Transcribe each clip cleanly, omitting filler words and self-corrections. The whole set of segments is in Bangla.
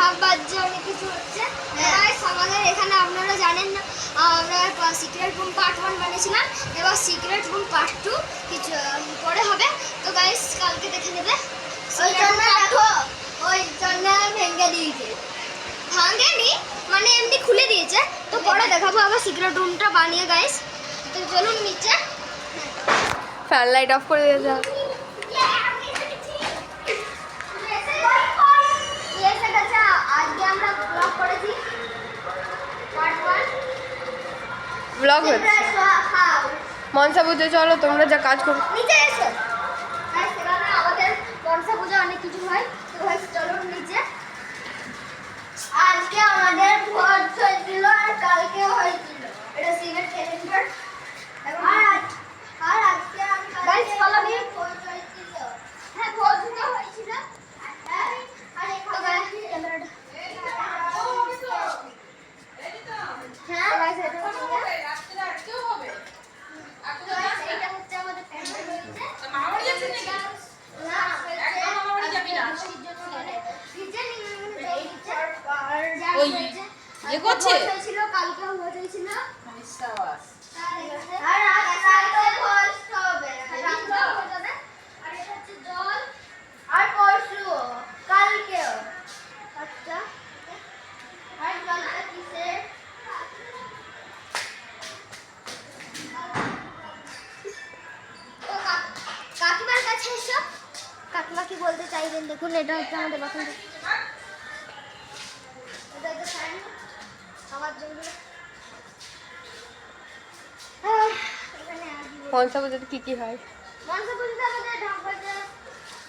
ঢাক বাজছে, অনেক কিছু হচ্ছে। গাইস আমাদের এখানে আপনারা জানেন না, আমরা সিক্রেট রুম পার্ট 1 বানিয়েছিলাম, এবার সিক্রেট রুম পার্ট 2 কিছু পরে হবে। তো গাইস কালকে দেখে নেবে। ওই জন্য ভেঙে দিয়েছে, ভাঙেনি মানে এমনি খুলে দিয়েছে। তো পরে দেখাবো আবার সিক্রেট রুমটা বানিয়ে গাইস। তো চলুন নিচে। ফ্যান লাইট অফ করে দিয়ে যাও। আজকে আমরা ব্লগ করেছি পার্ট 1 ব্লগ হচ্ছে মনসা পুজো। চলো তোমরা যা কাজ করো। নিচে এসো গাইস, এখানে আমাদের মনসা পূজা অনেক কিছু হয়। তো গাইস চলুন নিচে। আজকে আমাদের ভোজ হয়েছিল আর কালকেও হয়েছিল, এটা সিক্রেট ক্যালেন্ডার। আর আজকে আমি গাইস ফলো মি ভোজ হয়েছিল। হ্যাঁ ভোজটা হয়েছিল। আর তো গাইস ক্যামেরাটা হ্যাঁ গাইস এটা হবে। এটা হচ্ছে আমাদের প্যান্ডেল হয়েছে। মামা বাড়ি যাচ্ছেন নাকি? না একদম মামা বাড়ি যাবি না। নিচে ওই ইয়ে করছে ছিল, কালকে ভোজ হয়েছিল। মিসাওয়াস আর আজকে ভোজ হবে, রাতটা ভোজ হবে। আর এটা হচ্ছে জল। আর পরশু কালকেও আচ্ছা। আর জলটা কিসের? তো কাকিমার কাছে এসো, কাকিমা কি বলতে চাইবেন দেখুন। এটা হচ্ছে আমাদের বাসন, এটা হচ্ছে ফ্যান আমার জন্য। এখানে মনসা পুজোতে কি কি হয়? মনসা পুজোতে আমাদের ঢাক বাজে,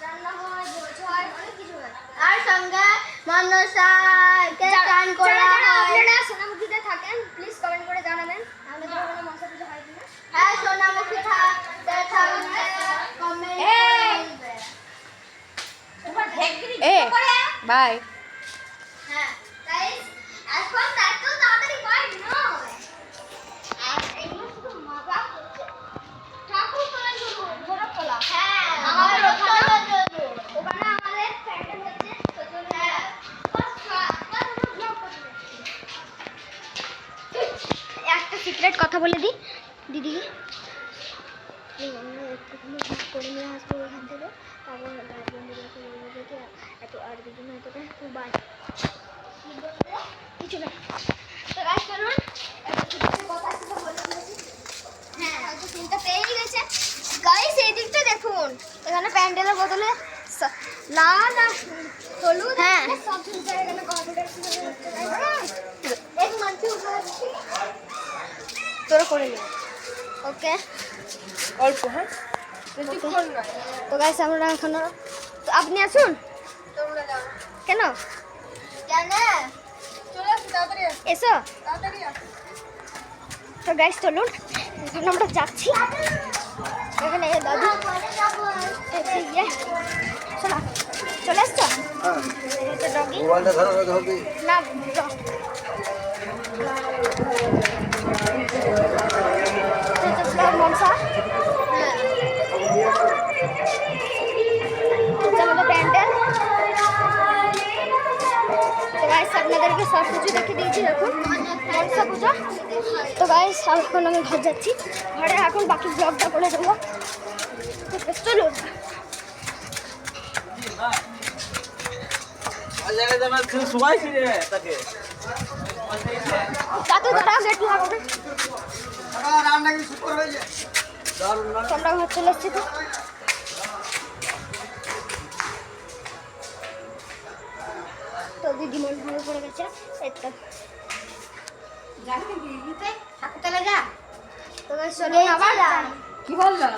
রান্না হয়, ভোজ হয়, অনেক কিছু হয়। আর সঙ্গে মনসাকে গান করা হয়। আপনারা সোনামুখীতে থাকেন প্লিজ কমেন্ট করে জানাবেন আমাদের ওখানে মনসা পুজো হয় কিনা। হ্যাঁ সোনামুখী থাকলে কমেন্ট এ বাই। হ্যাঁ গাইস এখন তাকেও তাড়াতাড়ি বাই নয়। আর এগুলো শুধু মজা করছে। ঠাকুর তোলা শুরু ঘোরা তোলা। হ্যাঁ আমাদের ওখানে আমাদের প্যান্ডেল হচ্ছে। তো চলুন একটা সিক্রেট কথা বলে দিই দিদিকে। একটুখানি ভাগ করে নিয়ে আসবো ওইখান থেকে, তারপর বন্ধুদেরকে বলবো যে এত আর দুদিন এতটা খুব বাই কিছু না। তো গাইস চলুন কথা কিছু বলে দিয়েছি। হ্যাঁ হয়তো সিনটা পেয়েই গেছে। গাইস এই দিকটা দেখুন, এখানে প্যান্ডেলের বদলে লাল আর হলুদ সব ঝুলছে। এখানে কম্পিউটার এক মানতে উঠাচ্ছি, তোরা করে নে ওকে অল্প। হ্যাঁ বেশিক্ষণ নয়। তো গাইস আমরা এখনো, তো আপনি আসুন। তোমরা যাও কেন কেন চলে আসো তাড়াতাড়ি এসো। তাড়াতাড়ি তো গাইস চলুন এখন আমরা যাচ্ছি। এখানে দাদু এসে গিয়ে শোনা চলে আসছো। এটা ডগি না dog। এটা vlog মনসা। এটা আমাদের প্যান্ডেল। তো গাইস আপনাদেরকে সব কিছু দেখে দিয়েছি দেখুন মনসা পূজা। তো গাইস এখন আমি ঘর যাচ্ছি, ঘরে এখন বাকি ব্লগটা করে দেবো। চলুন তাতে তারা গেট লাগাবে। তোমরা ঘর চলে এসছি। তো দিদি মন ভালো পড়ে গেছে। এটা ঠাকুরতলা যা তো গাইস চলুন আবার কি বললো